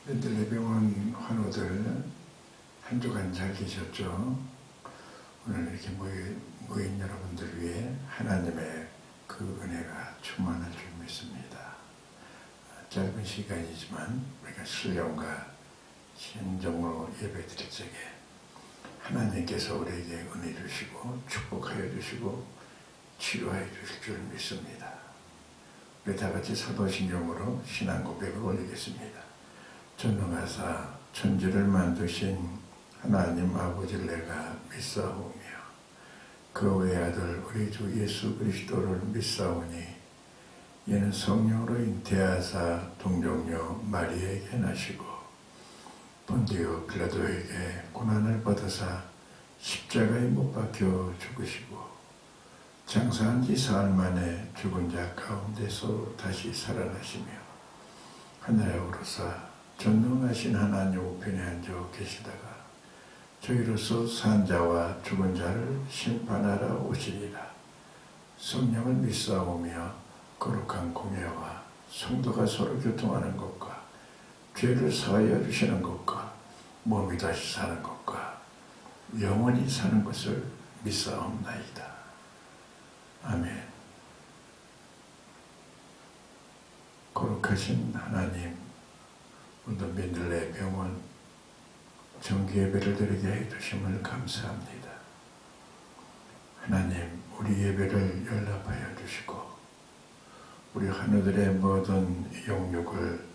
벤들레병원 환우들 한 주간 잘 계셨죠? 오늘 이렇게 모인 여러분들 위해 하나님의 그 은혜가 충만할 줄 믿습니다. 짧은 시간이지만 우리가 신령과 신정으로 예배드릴 적에 하나님께서 우리에게 은혜 주시고 축복하여 주시고 치료하여 주실 줄 믿습니다. 우리 다 같이 사도신경으로 신앙 고백을 올리겠습니다. 전능하사 천지를 만드신 하나님 아버지를 내가 믿사오며 그 외아들 우리 주 예수 그리스도를 믿사오니 이는 성령으로 잉태하사 동정녀 마리에게 나시고 본디오 빌라도에게 고난을 받으사 십자가에 못 박혀 죽으시고 장사한 지 사흘 만에 죽은 자 가운데서 다시 살아나시며 하늘에 오르사 전능하신 하나님 우편에 앉아 계시다가 저희로서 산 자와 죽은 자를 심판하러 오시리라. 성령을 믿사오며 거룩한 공예와 성도가 서로 교통하는 것과 죄를 사하여 주시는 것과 몸이 다시 사는 것과 영원히 사는 것을 믿사옵나이다. 아멘. 거룩하신 하나님, 오늘도 벤들레 병원 정기 예배를 드리게 해주심을 감사합니다. 하나님, 우리 예배를 연락하여 주시고 우리 환우들의 모든 영육을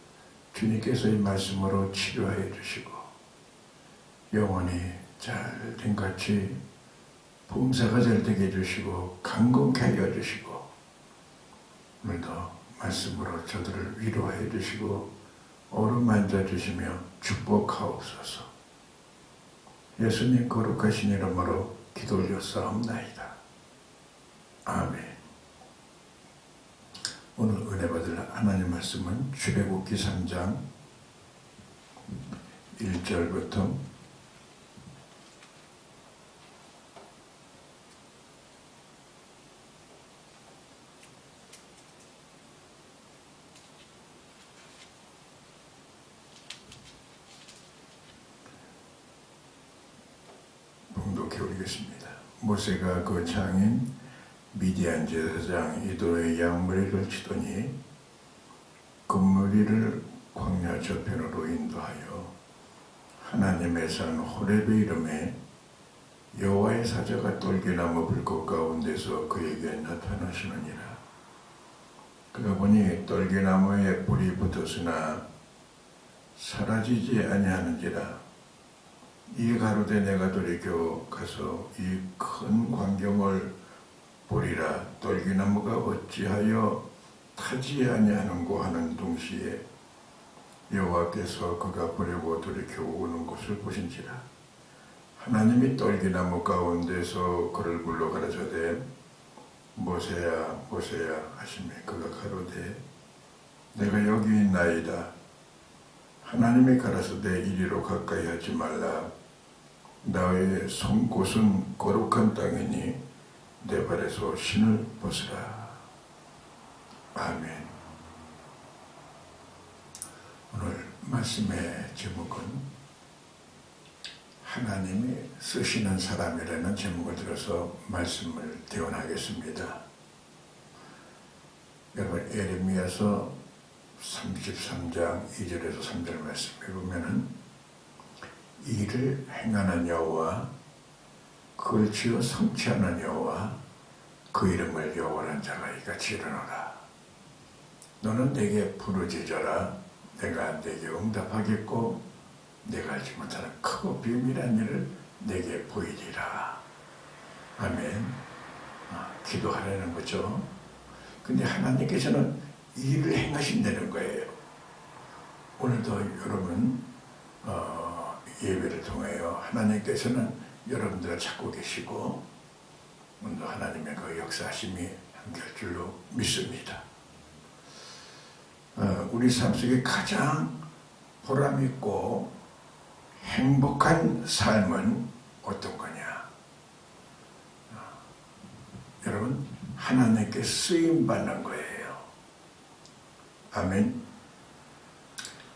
주님께서의 말씀으로 치료하여 주시고 영혼이 잘된 같이 봉사가 잘 되게 해주시고 강건케 하여 주시고 오늘도 말씀으로 저들을 위로하여 주시고 어루만져 주시며 축복하옵소서. 예수님 거룩하신 이름으로 기도 올렸사옵나이다. 아멘. 오늘 은혜 받을 하나님 말씀은 출애굽기 3장 1절부터 '겠습니다. 모세가 그 장인 미디안 제사장 이도의 양무리를 치더니 그 무리를 광야 저편으로 인도하여 하나님의 산 호렙의 이름에 여호와의 사자가 떨기나무 불꽃 가운데서 그에게 나타나시느니라. 그가 보니 떨기나무에 불이 붙었으나 사라지지 아니하는지라. 이 가로되 내가 돌이켜 가서 이 큰 광경을 보리라. 떨기나무가 어찌하여 타지 아니하는고 하는 동시에 여호와께서 그가 보려고 돌이켜 오는 곳을 보신지라. 하나님이 떨기나무 가운데서 그를 불러 가라사대 모세야 모세야 하시매 그가 가로되 내가 여기 있나이다. 하나님이 가라사대 이리로 가까이 하지 말라. 나의 선 곳은 거룩한 땅이니 내 발에서 신을 벗으라. 아멘. 오늘 말씀의 제목은 하나님이 쓰시는 사람이라는 제목을 들어서 말씀을 대언하겠습니다. 여러분 예레미야서 33장 2절에서 3절 말씀에 보면은 이를 행하는 여호와 그를 지어 성취하는 여호와 그 이름을 여호와라는 자가 이같이 일어나라. 너는 내게 부르짖어라. 내가 내게 응답하겠고 내가 알지 못하는 크고 비밀한 일을 내게 보이리라. 아멘. 기도하라는 거죠. 근데 하나님께서는 일을 행하신다는 거예요. 오늘도 여러분 예배를 통하여 하나님께서는 여러분들을 찾고 계시고 오늘도 하나님의 그 역사하심이 함께할 줄로 믿습니다. 우리 삶 속에 가장 보람있고 행복한 삶은 어떤 거냐? 여러분 하나님께 쓰임받는 거예요. 아멘.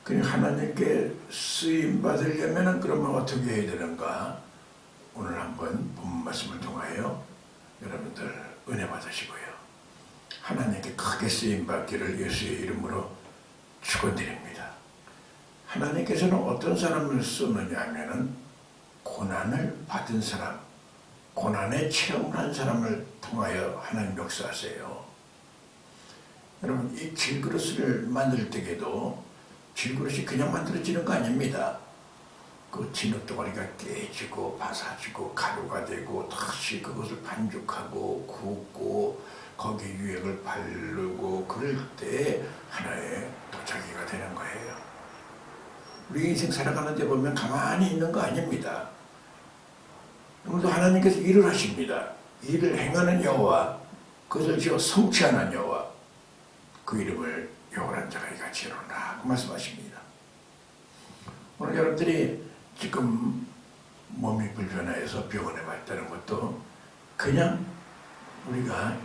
그러니까 하나님께 쓰임 받으려면 그러면 어떻게 해야 되는가? 오늘 한번 본 말씀을 통하여 여러분들 은혜 받으시고요. 하나님께 크게 쓰임 받기를 예수의 이름으로 축원드립니다. 하나님께서는 어떤 사람을 쓰느냐 하면은 고난을 받은 사람, 고난의 체험을 한 사람을 통하여 하나님 역사하세요. 여러분, 이 질그릇을 만들 때에도 질그릇이 그냥 만들어지는 거 아닙니다. 그 진흙덩어리가 깨지고 바사지고 가루가 되고 다시 그것을 반죽하고 굽고 거기 유액을 바르고 그럴 때 하나의 도자기가 되는 거예요. 우리 인생 살아가는 데 보면 가만히 있는 거 아닙니다. 오늘도 하나님께서 일을 하십니다. 일을 행하는 여호와, 그것을 지어 성취하는 여호와, 그 이름을 여호라는 자가 이같이 이루노라 그 말씀하십니다. 오늘 여러분들이 지금 몸이 불편해서 병원에 왔다는 것도 그냥 우리가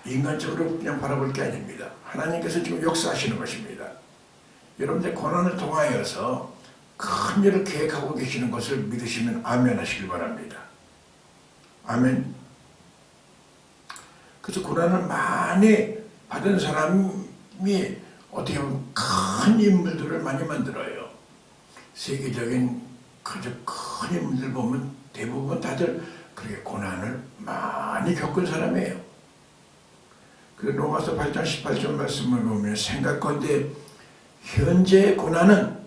인간적으로 그냥 바라볼 게 아닙니다. 하나님께서 지금 역사하시는 것입니다. 여러분들 고난을 통하여서 큰 일을 계획하고 계시는 것을 믿으시면 아멘 하시길 바랍니다. 아멘. 그래서 고난을 많이 받은 사람이 어떻게 보면 큰 인물들을 많이 만들어요. 세계적인 아주 큰 인물들 보면 대부분 다들 그렇게 고난을 많이 겪은 사람이에요. 그 로마서 8장 18절 말씀을 보면 생각건대 현재의 고난은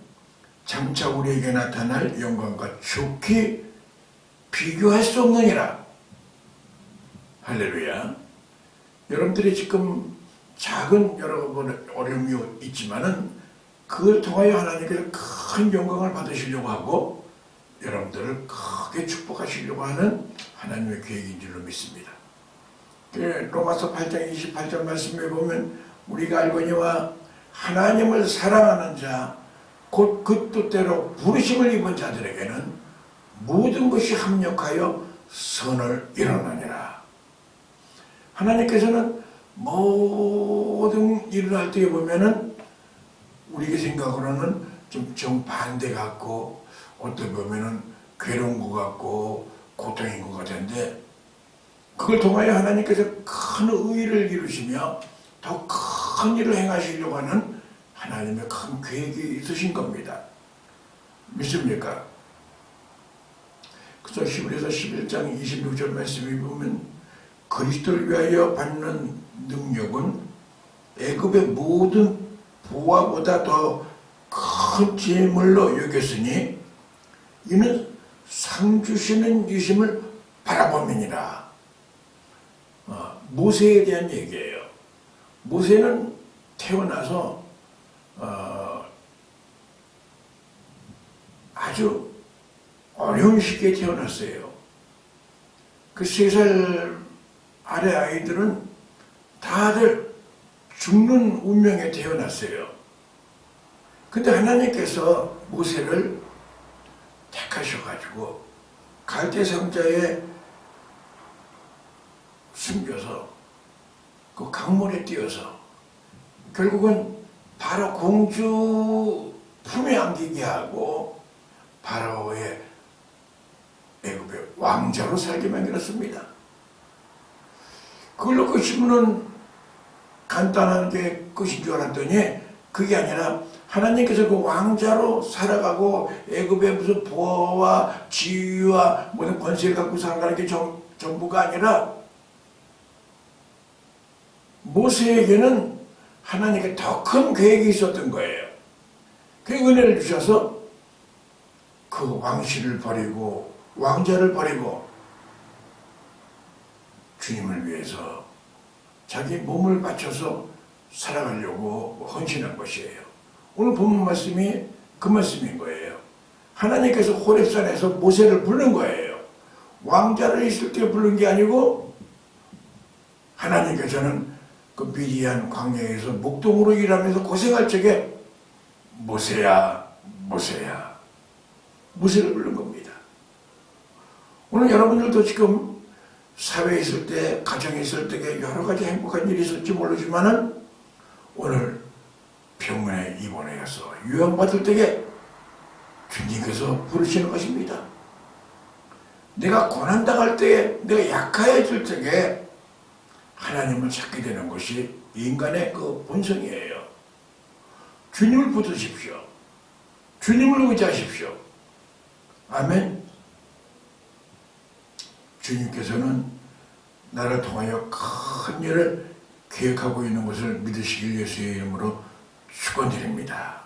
장차 우리에게 나타날 영광과 좋게 비교할 수 없느니라. 할렐루야. 여러분들이 지금 작은 여러 번의 어려움이 있지만은 그걸 통하여 하나님께서 큰 영광을 받으시려고 하고 여러분들을 크게 축복하시려고 하는 하나님의 계획인 줄로 믿습니다. 로마서 8장 28절 말씀에 보면 우리가 알거니와 하나님을 사랑하는 자 곧 그 뜻대로 부르심을 입은 자들에게는 모든 것이 합력하여 선을 이루느니라. 하나님께서는 모든 일을 할 때 보면은 우리 생각으로는 좀 정반대 같고 어떻게 보면은 괴로운 것 같고 고통인 것 같은데 그걸 통하여 하나님께서 큰 의의를 이루시며 더 큰 일을 행하시려고 하는 하나님의 큰 계획이 있으신 겁니다. 믿습니까? 그래서 히브리서 11장 26절 말씀에 보면 그리스도를 위하여 받는 능력은 애굽의 모든 보화보다 더 큰 재물로 여겼으니 이는 상 주시는 이심을 바라봄이니라. 모세에 대한 얘기예요. 모세는 태어나서 아주 어려운 시기에 태어났어요. 그 3살 아래 아이들은 다들 죽는 운명에 태어났어요. 근데 하나님께서 모세를 택하셔가지고 갈대 상자에 숨겨서 그 강물에 띄어서 결국은 바로 공주 품에 안기게 하고 바로의 애굽의 왕자로 살게 만들었습니다. 그걸 놓고 신문은 간단한 게 끝인 줄 알았더니 그게 아니라 하나님께서 그 왕자로 살아가고 애굽의 무슨 보호와 지위와 모든 권세를 갖고 살아가는 게 전부가 아니라 모세에게는 하나님께 더 큰 계획이 있었던 거예요. 그 은혜를 주셔서 그 왕실을 버리고 왕자를 버리고 주님을 위해서 자기 몸을 바쳐서 살아가려고 헌신한 것이에요. 오늘 본문 말씀이 그 말씀인 거예요. 하나님께서 호렙산에서 모세를 부른 거예요. 왕자를 있을 때 부른 게 아니고 하나님께서는 그 미디안 광야에서 목동으로 일하면서 고생할 적에 모세야 모세야 모세를 부른 겁니다. 오늘 여러분들도 지금 사회에 있을 때 가정에 있을 때 여러 가지 행복한 일이 있을지 모르지만은 오늘 병원에 입원하여서 유형받을 때에 주님께서 부르시는 것입니다. 내가 고난당할 때에, 내가 약해질 때에 하나님을 찾게 되는 것이 인간의 그 본성이에요. 주님을 붙드십시오. 주님을 의지하십시오. 아멘. 주님께서는 나를 통하여 큰 일을 계획하고 있는 것을 믿으시길 예수의 이름으로 축원드립니다.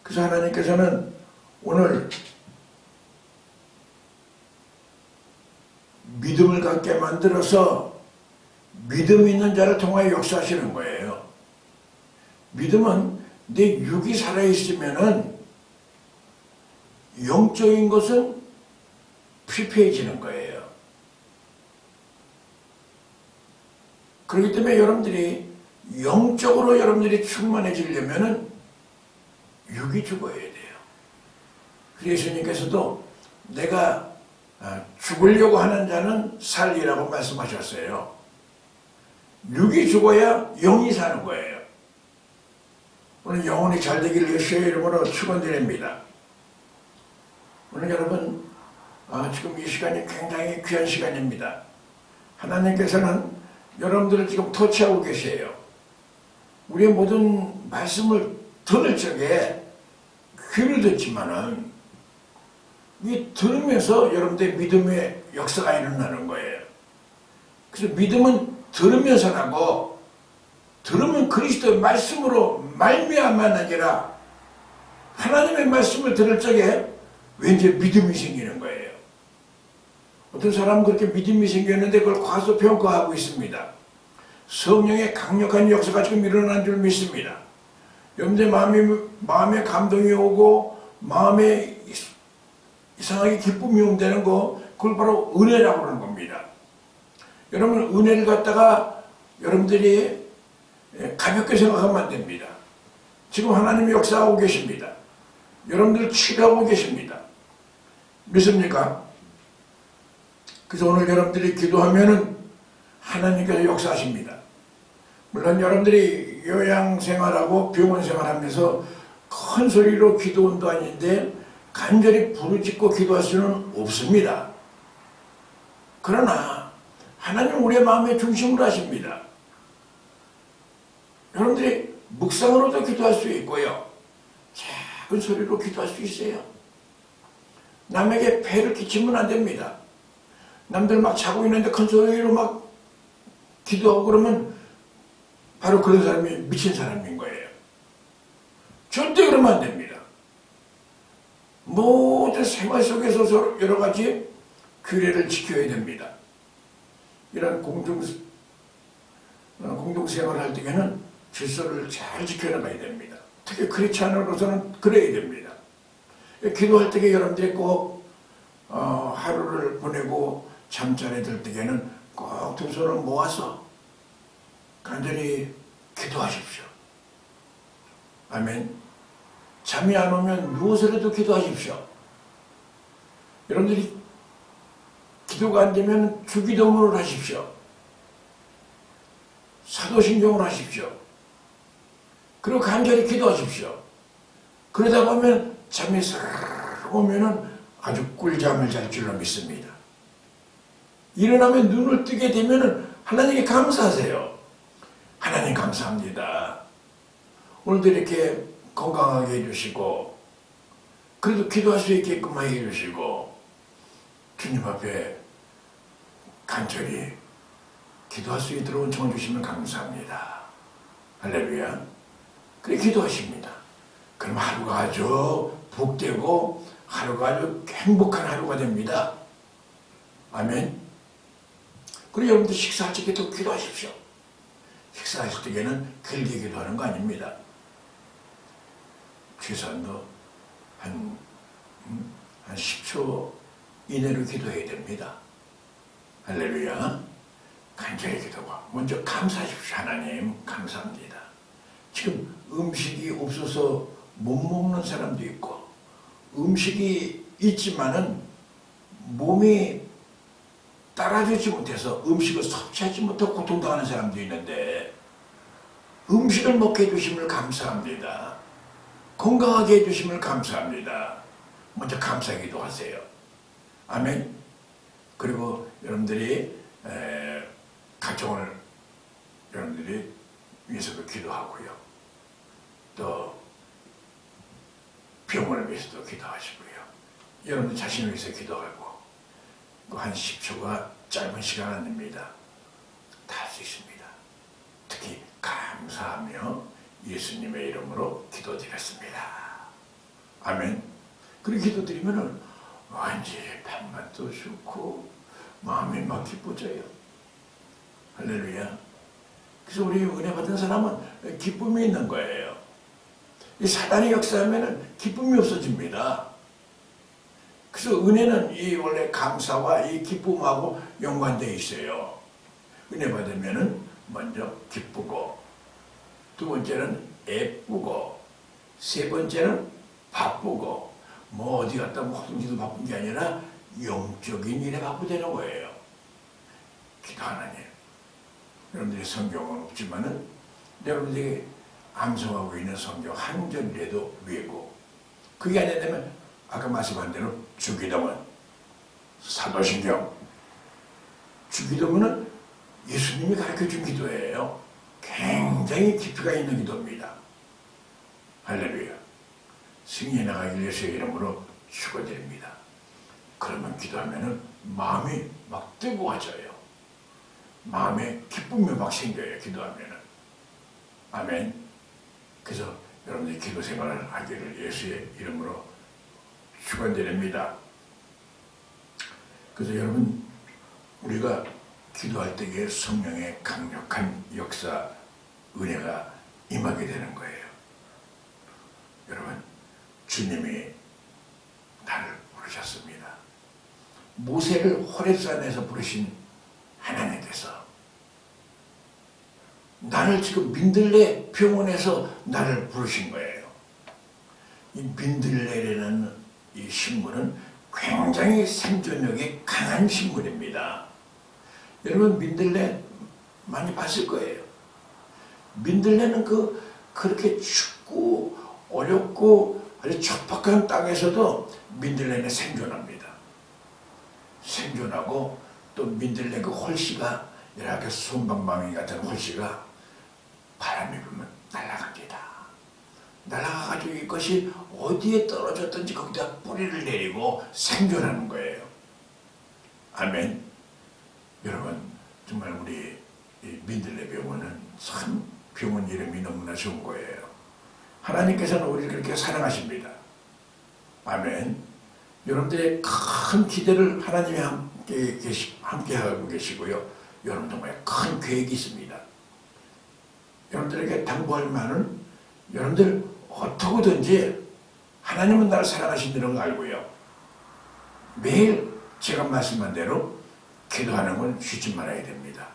그래서 하나님께서는 오늘 믿음을 갖게 만들어서 믿음 있는 자를 통하여 역사하시는 거예요. 믿음은 내 육이 살아있으면은 영적인 것은 피폐해지는 거예요. 그렇기 때문에 여러분들이 영적으로 여러분들이 충만해지려면은 육이 죽어야 돼요. 예수님께서도 내가 죽으려고 하는 자는 살리라고 말씀하셨어요. 육이 죽어야 영이 사는 거예요. 오늘 영혼이 잘 되기를 예수의 이름으로 축원드립니다. 오늘 여러분 지금 이 시간이 굉장히 귀한 시간입니다. 하나님께서는 여러분들을 지금 터치하고 계세요. 우리의 모든 말씀을 들을 적에 귀를 듣지만은 이 들으면서 여러분들의 믿음의 역사가 일어나는 거예요. 그래서 믿음은 들으면서 나고 들으면 그리스도의 말씀으로 말미암아가 아니라 하나님의 말씀을 들을 적에 왠지 믿음이 생기는 거예요. 어떤 사람은 그렇게 믿음이 생겼는데 그걸 과소평가하고 있습니다. 성령의 강력한 역사가 지금 일어난 줄 믿습니다. 여러분들 마음에 감동이 오고 마음에 이상하게 기쁨이 온다는 거, 그걸 바로 은혜라고 하는 겁니다. 여러분 은혜를 갖다가 여러분들이 가볍게 생각하면 안 됩니다. 지금 하나님이 역사하고 계십니다. 여러분들 치료하고 계십니다. 믿습니까? 그래서 오늘 여러분들이 기도하면은 하나님께서 역사하십니다. 물론 여러분들이 요양생활하고 병원생활하면서 큰 소리로 기도원도 아닌데 간절히 부르짖고 기도할 수는 없습니다. 그러나 하나님은 우리의 마음의 중심으로 하십니다. 여러분들이 묵상으로도 기도할 수 있고요. 작은 소리로 기도할 수 있어요. 남에게 폐를 끼치면 안 됩니다. 남들 막 자고 있는데 큰 소리로 막 기도하고 그러면 바로 그런 사람이 미친 사람인 거예요. 절대 그러면 안 됩니다. 모든 생활 속에서 여러 가지 규례를 지켜야 됩니다. 이런 공동생활을 할 때에는 질서를 잘 지켜나가야 됩니다. 특히 크리스찬으로서는 그래야 됩니다. 기도할 때에 여러분들이 꼭 하루를 보내고 잠자리에 들 때에는 꼭 두 손을 모아서 간절히 기도하십시오. 아멘. 잠이 안 오면 누워서라도 기도하십시오. 여러분들이 기도가 안 되면 주기도문을 하십시오. 사도신경을 하십시오. 그리고 간절히 기도하십시오. 그러다 보면 잠이 싹 오면은 아주 꿀잠을 잘 줄로 믿습니다. 일어나면 눈을 뜨게 되면은 하나님께 감사하세요. 하나님 감사합니다. 오늘도 이렇게 건강하게 해주시고 그래도 기도할 수 있게끔 해주시고 주님 앞에 간절히 기도할 수 있도록 은총을 주시면 감사합니다. 할렐루야. 그래 기도하십니다. 그럼 하루가 아주 복되고 하루가 아주 행복한 하루가 됩니다. 아멘. 그리고 여러분들 식사할 적에도 기도하십시오. 식사하실 때에는 길게 기도하는 거 아닙니다. 최소한도 한 10초 이내로 기도해야 됩니다. 할렐루야. 간절히 기도가 먼저 감사하십시오. 하나님 감사합니다. 지금 음식이 없어서 못 먹는 사람도 있고 음식이 있지만은 몸이 따라주지 못해서 음식을 섭취하지 못하고 고통당하는 사람도 있는데 음식을 먹게 해주심을 감사합니다. 건강하게 해주심을 감사합니다. 먼저 감사기도 하세요. 아멘. 그리고 여러분들이 가정을 여러분들이 위해서도 기도하고요. 또 병원을 위해서도 기도하시고요. 여러분들 자신을 위해서 기도하고 한 10초가 짧은 시간 아닙니다. 다 할 수 있습니다. 특히 감사하며 예수님의 이름으로 기도드렸습니다. 아멘. 그렇게 기도드리면은 왠지 밥맛도 좋고 마음이 막 기뻐져요. 할렐루야. 그래서 우리 은혜 받은 사람은 기쁨이 있는 거예요. 이 사단이 역사하면은 기쁨이 없어집니다. 그래서 은혜는 이 원래 감사와 이 기쁨하고 연관되어 있어요. 은혜 받으면은 먼저 기쁘고, 두 번째는 애쁘고, 세 번째는 바쁘고, 뭐 어디 갔다 뭐 호둥지도 바쁜 게 아니라 영적인 일에 바쁘되는 거예요. 기도하는 일. 여러분들이 성경은 없지만은 여러분들이 암송하고 있는 성경 한 절이라도 외고, 그게 안 되면 아까 말씀한 대로 주기도문, 사도신경. 주기도문은 예수님이 가르쳐준 기도예요. 굉장히 깊이가 있는 기도입니다. 할렐루야. 승리에 나가길 예수의 이름으로 축원드립니다. 그러면 기도하면은 마음이 막 뜨거워져요. 마음에 기쁨이 막 생겨요. 기도하면은. 아멘. 그래서 여러분들이 기도 생활을 하기를 예수의 이름으로 축원드립니다. 그래서 여러분, 우리가 기도할 때에 성령의 강력한 역사, 은혜가 임하게 되는 거예요. 여러분, 주님이 나를 부르셨습니다. 모세를 호렙산에서 부르신 하나님께서 나를 지금 민들레 병원에서 나를 부르신 거예요. 이 민들레라는 이 식물은 굉장히 생존력이 강한 식물입니다. 여러분 민들레 많이 봤을 거예요. 민들레는 그렇게 춥고 어렵고 아주 척박한 땅에서도 민들레는 생존합니다. 생존하고 또 민들레 그 홀씨가 이렇게 솜방망이 같은 홀씨가 바람이 불면 날아갑니다. 날아가가지고 이것이 어디에 떨어졌든지 거기다 뿌리를 내리고 생존하는 거예요. 아멘. 여러분, 정말 우리 이 민들레 병원은 참 병원 이름이 너무나 좋은 거예요. 하나님께서는 우리를 그렇게 사랑하십니다. 아멘. 여러분들의 큰 기대를 하나님이 함께 하고 계시고요. 여러분 정말 큰 계획이 있습니다. 여러분들에게 당부할 말은 여러분들 어떻게든지 하나님은 나를 사랑하신다는 걸 알고요. 매일 제가 말씀한 대로 기도하는 건 쉬지 말아야 됩니다.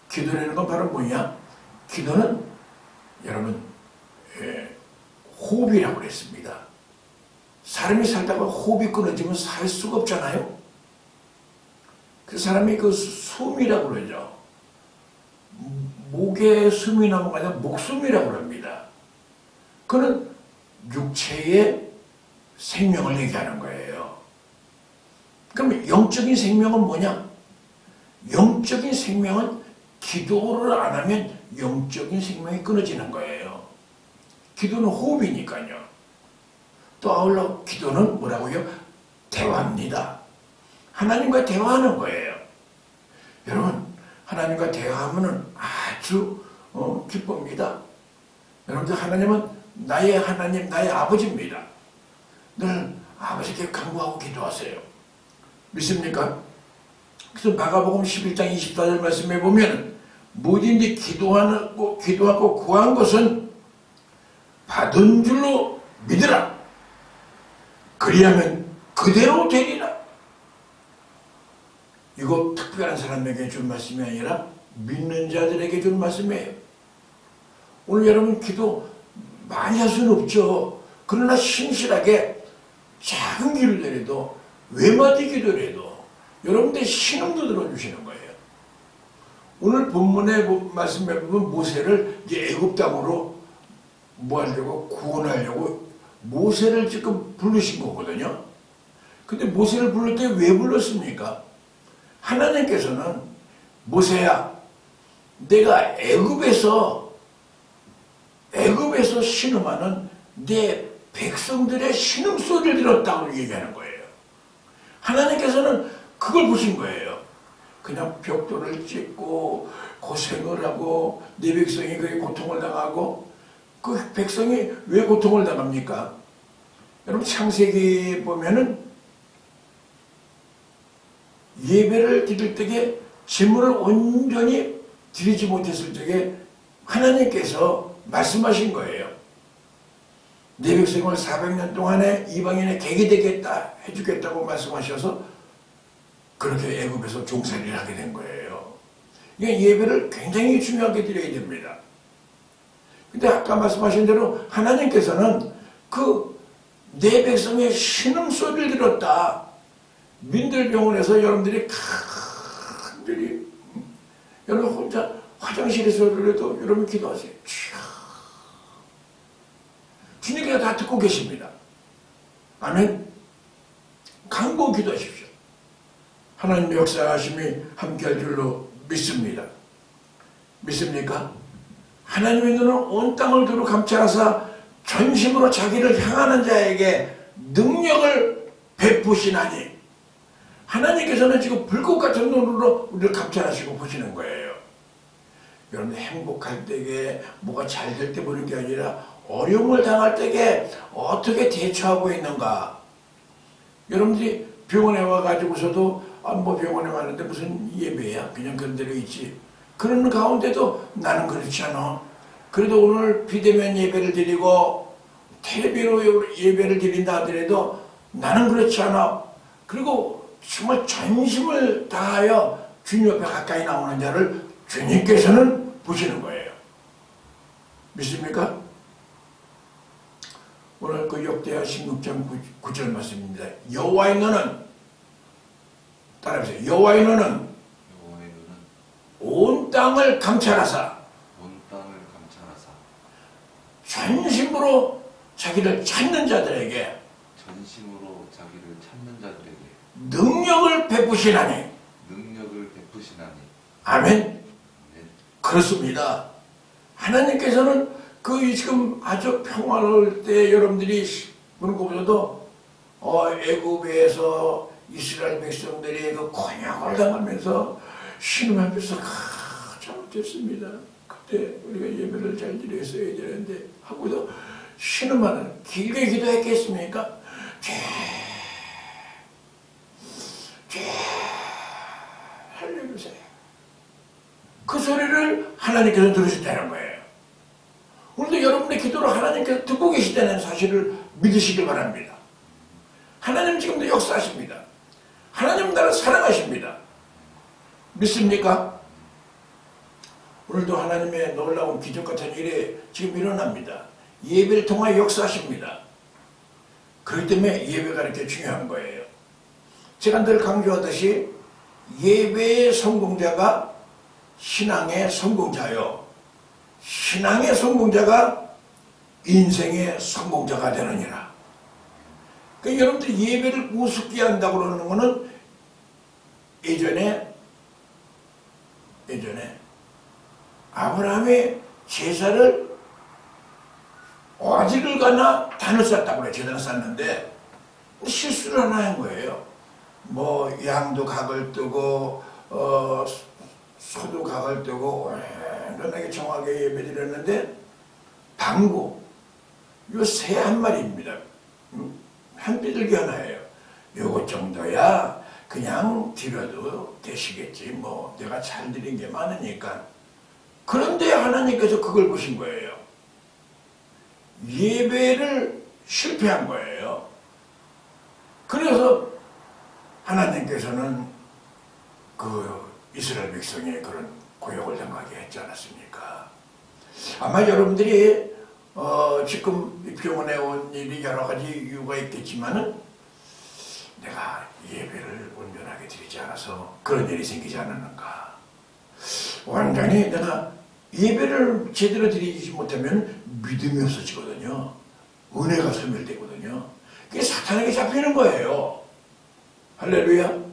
기도라는 건 바로 뭐냐? 기도는 여러분 호흡이라고 그랬습니다. 사람이 살다가 호흡이 끊어지면 살 수가 없잖아요. 그 사람이 그 숨이라고 그러죠. 목에 숨이 넘어가냐 목숨이라고 합니다. 그는 육체의 생명을 얘기하는 거예요. 그럼 영적인 생명은 뭐냐? 영적인 생명은 기도를 안 하면 영적인 생명이 끊어지는 거예요. 기도는 호흡이니까요. 또 아울러 기도는 뭐라고요? 대화입니다. 하나님과 대화하는 거예요. 여러분, 하나님과 대화하면 아주 기쁩니다. 여러분들, 하나님은 나의 하나님, 나의 아버지입니다. 늘 아버지께 간구하고 기도하세요. 믿습니까? 그래서 마가복음 11장 24절 말씀에 보면 뭐든지 기도하고 구한 것은 받은 줄로 믿으라. 그리하면 그대로 되리라. 이거 특별한 사람에게 준 말씀이 아니라 믿는 자들에게 준 말씀이에요. 오늘 여러분 기도 많이 할 수는 없죠. 그러나 신실하게 작은 기도라도 외마디 기도라도 여러분들 신음도 들어주시는 거예요. 오늘 본문의 말씀에 보면 모세를 이제 애굽 땅으로 뭐 하려고 구원하려고 모세를 지금 부르신 거거든요. 근데 모세를 부를 때 왜 불렀습니까? 하나님께서는 모세야, 내가 애굽에서 신음하는 내 백성들의 신음소리를 들었다고 얘기하는 거예요. 하나님께서는 그걸 보신 거예요. 그냥 벽돌을 찍고 고생을 하고 내 백성이 그게 고통을 당하고, 그 백성이 왜 고통을 당합니까? 여러분 창세기 보면은 예배를 드릴 때에 제물을 온전히 드리지 못했을 적에 하나님께서 말씀하신 거예요. 내 백성을 400년 동안에 이방인의 객이 되겠다 해주겠다고 말씀하셔서 그렇게 애굽에서 종살이를 하게 된 거예요. 이게 예배를 굉장히 중요하게 드려야 됩니다. 근데 아까 말씀하신 대로 하나님께서는 그 내 백성의 신음소리를 들었다. 민들병원에서 여러분들이 간절히 여러분 혼자 화장실에서라도 여러분 기도하세요. 주님께서 다 듣고 계십니다. 아멘. 간구 기도하십시오. 하나님의 역사하심이 함께할 줄로 믿습니다. 믿습니까? 하나님의 눈은 온 땅을 두루 감찰하사 전심으로 자기를 향하는 자에게 능력을 베푸시나니, 하나님께서는 지금 불꽃 같은 눈으로 우리를 감찰하시고 보시는 거예요. 여러분 행복할 때에 뭐가 잘 될 때 보는 게 아니라 어려움을 당할 때에 어떻게 대처하고 있는가. 여러분들이 병원에 와가지고서도 뭐 병원에 왔는데 무슨 예배야, 그냥 그런 대로 있지. 그런 가운데도 나는 그렇지 않아. 그래도 오늘 비대면 예배를 드리고 텔레비로 예배를 드린다 하더라도 나는 그렇지 않아. 그리고 정말 전심을 다하여 주님 옆에 가까이 나오는 자를 주님께서는 보시는 거예요. 믿습니까? 오늘 그 역대하 16장 9절 말씀입니다. 여호와의 눈은, 따라해보세요. 여호와의 눈은 온 땅을 감찰하사 전심으로 자기를 찾는 자들에게 능력을 베푸시나니. 아멘. 네. 그렇습니다. 하나님께서는 그 지금 아주 평화로울 때 여러분들이 보는 것보다도 애굽에서 이스라엘 백성들이 그 곤욕을 당하면서 신음하면서 잘못했습니다. 그때 우리가 예배를 잘 드렸어야 되는데 하고도 신음하는, 길게 기도했겠습니까? 살려주세요. 그 소리를 하나님께서 들으셨다는 거예요. 오늘도 여러분의 기도를 하나님께서 듣고 계시다는 사실을 믿으시길 바랍니다. 하나님 지금도 역사하십니다. 하나님은 나를 사랑하십니다. 믿습니까? 오늘도 하나님의 놀라운 기적 같은 일이 지금 일어납니다. 예배를 통하여 역사하십니다. 그렇기 때문에 예배가 이렇게 중요한 거예요. 제가 늘 강조하듯이 예배의 성공자가 신앙의 성공자요, 신앙의 성공자가 인생의 성공자가 되느니라. 그러니까 여러분들이 예배를 우습게 한다고 그러는 거는 예전에 아브라함의 제사를 어디를 가나 단을 쌌다고 그래요. 제단을 쌌는데 실수를 하나 한 거예요. 뭐 양도 각을 뜨고 소도 각을 뜨고 완전하게 정확하게 예배드렸는데 방구 요 새 한 마리입니다. 한 비둘기 하나예요. 요것 정도야 그냥 드려도 되시겠지, 뭐 내가 잘 드린 게 많으니까. 그런데 하나님께서 그걸 보신 거예요. 예배를 실패한 거예요. 그래서 하나님께서는 그 이스라엘 백성의 그런 고역을 당하게 했지 않았습니까? 아마 여러분들이 지금 병원에 온 일이 여러 가지 이유가 있겠지만은 내가 예배를 온전하게 드리지 않아서 그런 일이 생기지 않았는가. 완전히 내가 예배를 제대로 드리지 못하면 믿음이 없어지거든요. 은혜가 소멸되거든요. 그게 사탄에게 잡히는 거예요. 할렐루야.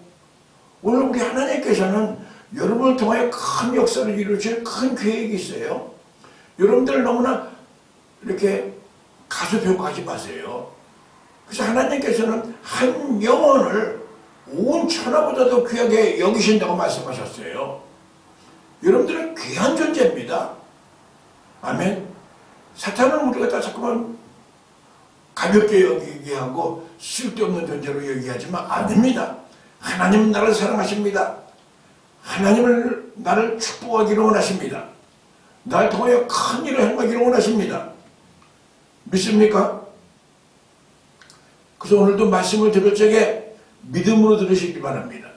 오늘 우리 하나님께서는 여러분을 통하여 큰 역사를 이루실 큰 계획이 있어요. 여러분들 너무나 이렇게 가소평가하지 마세요. 그래서 하나님께서는 한 영혼을 온 천하보다도 귀하게 여기신다고 말씀하셨어요. 여러분들은 귀한 존재입니다. 아멘. 사탄은 우리가 다 자꾸만 가볍게 여기게 하고 쓸데없는 존재로 여기하지만 아닙니다. 하나님은 나를 사랑하십니다. 하나님은 나를 축복하기를 원하십니다. 나를 통하여 큰 일을 행하기를 원하십니다. 믿습니까? 그래서 오늘도 말씀을 들을 적에 믿음으로 들으시기 바랍니다.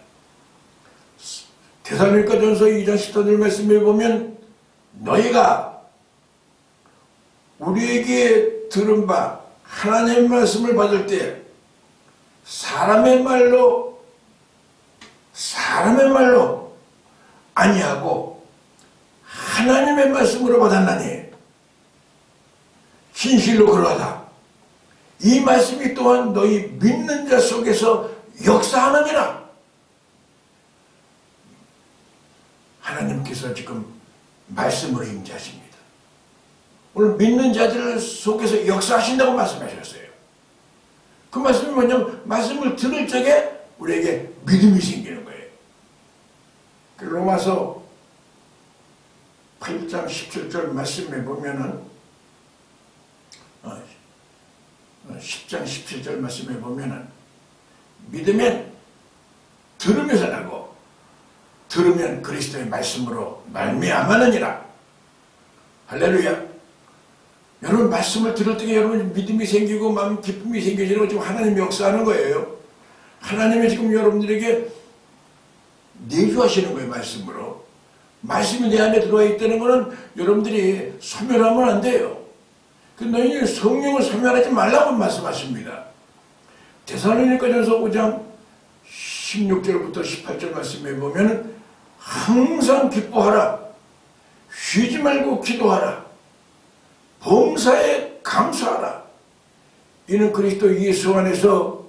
데살로니가전서 2장 14절 말씀에 보면 너희가 우리에게 들은 바 하나님의 말씀을 받을 때 사람의 말로 아니하고 하나님의 말씀으로 받았나니 진실로 그러하다. 이 말씀이 또한 너희 믿는 자 속에서 역사하느니라. 하나님께서 지금 말씀으로 임재하십니다. 오늘 믿는 자들 속에서 역사하신다고 말씀하셨어요. 그 말씀이 뭐냐면 말씀을 들을 적에 우리에게 믿음이 생기는 거예요. 로마서 8장 17절 말씀에 보면은 10장 17절 말씀에 보면은 믿으면 들으면서 나고 들으면 그리스도의 말씀으로 말미암았느니라. 할렐루야. 여러분 말씀을 들을 때 여러분 믿음이 생기고 마음 기쁨이 생기지는 지금 하나님이 역사하는 거예요. 하나님이 지금 여러분들에게 내주하시는 거예요. 말씀으로. 말씀이 내 안에 들어와 있다는 것은 여러분들이 소멸하면 안 돼요. 너희는 성령을 소멸하지 말라고 말씀하십니다. 데살로니가전서 5장 16절부터 18절 말씀에 보면 항상 기뻐하라. 쉬지 말고 기도하라. 범사에 감사하라. 이는 그리스도 예수 안에서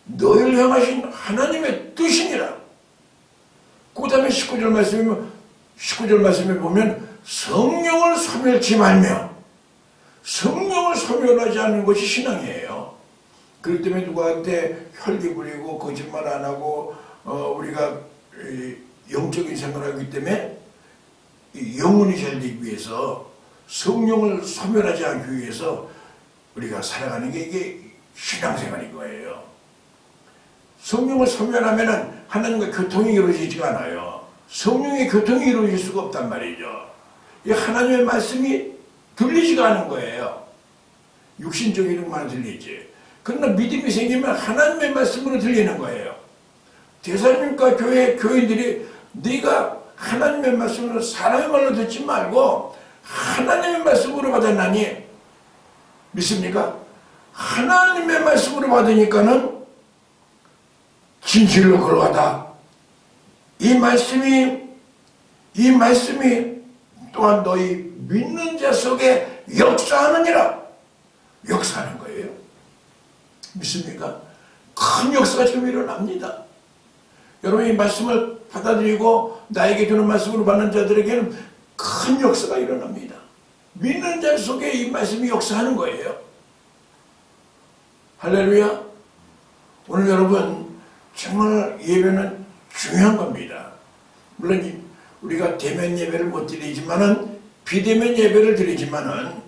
너희를 향하신 하나님의 뜻이니라. 그 다음에 19절 말씀에 보면 성령을 소멸치 말며, 성령을 소멸하지 않는 것이 신앙이에요. 그렇기 때문에 누구한테 혈기 부리고 거짓말 안 하고 우리가 영적인 생활을 하기 때문에 영혼이 잘 되기 위해서 성령을 소멸하지 않기 위해서 우리가 살아가는 게 이게 신앙생활인 거예요. 성령을 소멸하면 하나님과 교통이 이루어지지가 않아요. 성령의 교통이 이루어질 수가 없단 말이죠. 이 하나님의 말씀이 들리지가 않은 거예요. 육신적인 것만 들리지. 그러나 믿음이 생기면 하나님의 말씀으로 들리는 거예요. 데살로니가 교회 교인들이 네가 하나님의 말씀으로 사람의 말로 듣지 말고 하나님의 말씀으로 받았나니 믿습니까? 하나님의 말씀으로 받으니까는 진실로 그러하다. 이 말씀이 또한 너희 믿는 자 속에 역사하느니라. 역사하는 거예요. 믿습니까? 큰 역사가 지금 일어납니다. 여러분이 말씀을 받아들이고 나에게 주는 말씀으로 받는 자들에게는 큰 역사가 일어납니다. 믿는 자 속에 이 말씀이 역사하는 거예요. 할렐루야. 오늘 여러분 정말 예배는 중요한 겁니다. 물론 우리가 대면 예배를 못 드리지만은 비대면 예배를 드리지만은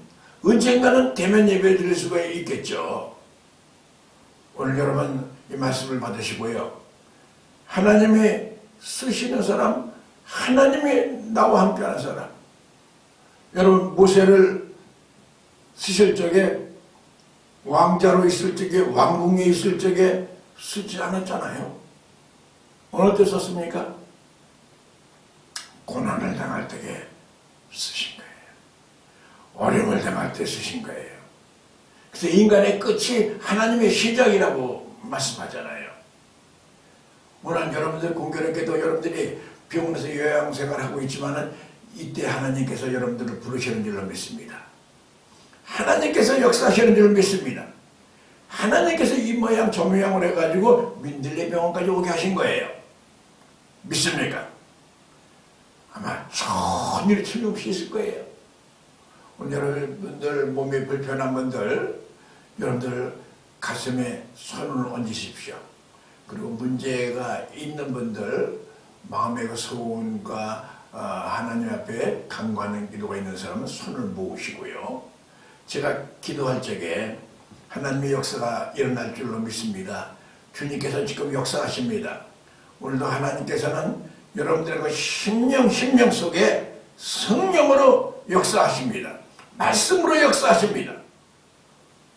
언젠가는 대면 예배를 드릴 수가 있겠죠. 오늘 여러분 이 말씀을 받으시고요. 하나님이 쓰시는 사람, 하나님이 나와 함께하는 사람. 여러분 모세를 쓰실 적에 왕자로 있을 적에 왕궁에 있을 적에 쓰지 않았잖아요. 어느 때 썼습니까? 고난을 당할 때에 쓰신 거예요. 어려움을 당할 때 쓰신 거예요. 그래서 인간의 끝이 하나님의 시작이라고 말씀하잖아요. 오늘 여러분들 공교롭게도 여러분들이 병원에서 요양생활하고 있지만은 이때 하나님께서 여러분들을 부르시는 줄로 믿습니다. 하나님께서 역사하시는 줄로 믿습니다. 하나님께서 이 모양 저 모양을 해가지고 민들레 병원까지 오게 하신 거예요. 믿습니까? 아마 좋은 일이 틀림없이 있을 거예요. 오늘 여러분들 몸이 불편한 분들, 여러분들 가슴에 손을 얹으십시오. 그리고 문제가 있는 분들, 마음의 그 소원과 하나님 앞에 간구하는 기도가 있는 사람은 손을 모으시고요. 제가 기도할 적에 하나님의 역사가 일어날 줄로 믿습니다. 주님께서 지금 역사하십니다. 오늘도 하나님께서는 여러분들의 그 심령 속에 성령으로 역사하십니다. 말씀으로 역사하십니다.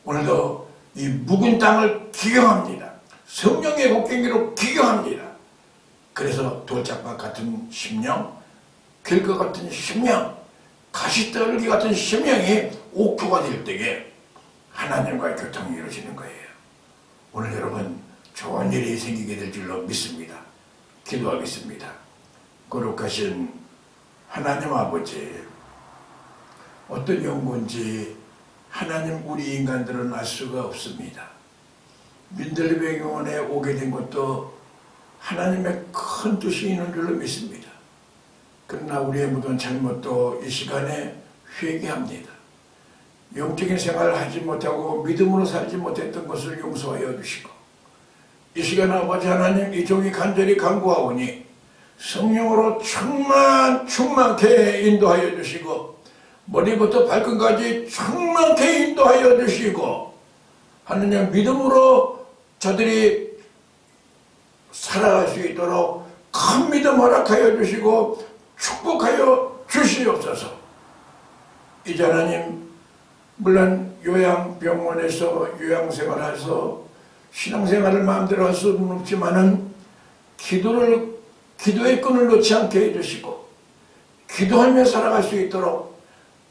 오늘도 이 묵은 땅을 기경합니다. 성령의 곡괭이로 기경합니다. 그래서 돌짝밭 같은 심령, 길것 같은 심령, 가시떨기 같은 심령이 옥토가 될 때에 하나님과의 교통이 이루어지는 거예요. 오늘 여러분 좋은 일이 생기게 될 줄로 믿습니다. 기도하겠습니다. 거룩하신 하나님 아버지, 어떤 연고인지 하나님 우리 인간들은 알 수가 없습니다. 민들레 병원에 오게 된 것도 하나님의 큰 뜻이 있는 줄로 믿습니다. 그러나 우리의 모든 잘못도 이 시간에 회개합니다. 영적인 생활을 하지 못하고 믿음으로 살지 못했던 것을 용서하여 주시고, 이 시간 아버지 하나님, 이 종이 간절히 간구하오니 성령으로 충만케 인도하여 주시고, 머리부터 발끝까지 충만케 인도하여 주시고, 하느님 믿음으로 저들이 살아갈 수 있도록 큰 믿음 허락하여 주시고 축복하여 주시옵소서. 이제 하나님, 물론 요양병원에서 요양생활해서 신앙생활을 마음대로 할 수는 없지만은 기도의 끈을 놓지 않게 해주시고 기도하며 살아갈 수 있도록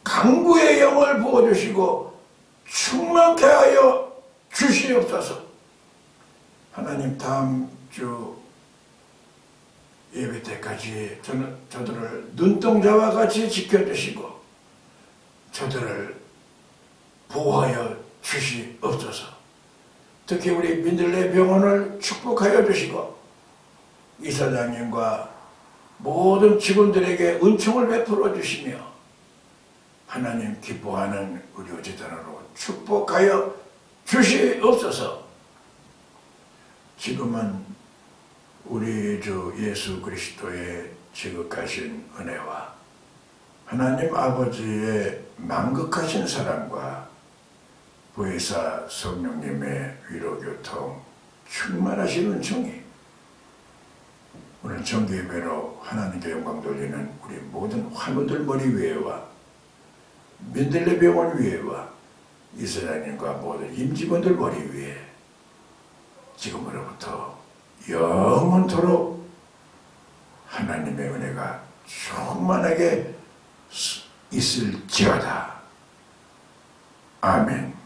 강구의 영을 부어주시고 충만케 하여 주시옵소서. 하나님, 다음 주 예배 때까지 저들을 눈동자와 같이 지켜주시고 저들을 보호하여 주시옵소서. 특히 우리 민들레 병원을 축복하여 주시고 이사장님과 모든 직원들에게 은총을 베풀어 주시며 하나님 기뻐하는 의료재단으로 축복하여 주시옵소서. 지금은 우리 주 예수 그리스도의 지극하신 은혜와 하나님 아버지의 만극하신 사랑과 보혜사 성령님의 위로교통 충만하신 은총이 오늘 정기예배로 하나님께 영광 돌리는 우리 모든 환우들 머리 위에와 민들레 병원 위에와 이사장님과 모든 임직원들 머리 위에 지금으로부터 영원토록 하나님의 은혜가 충만하게 있을지어다. 아멘.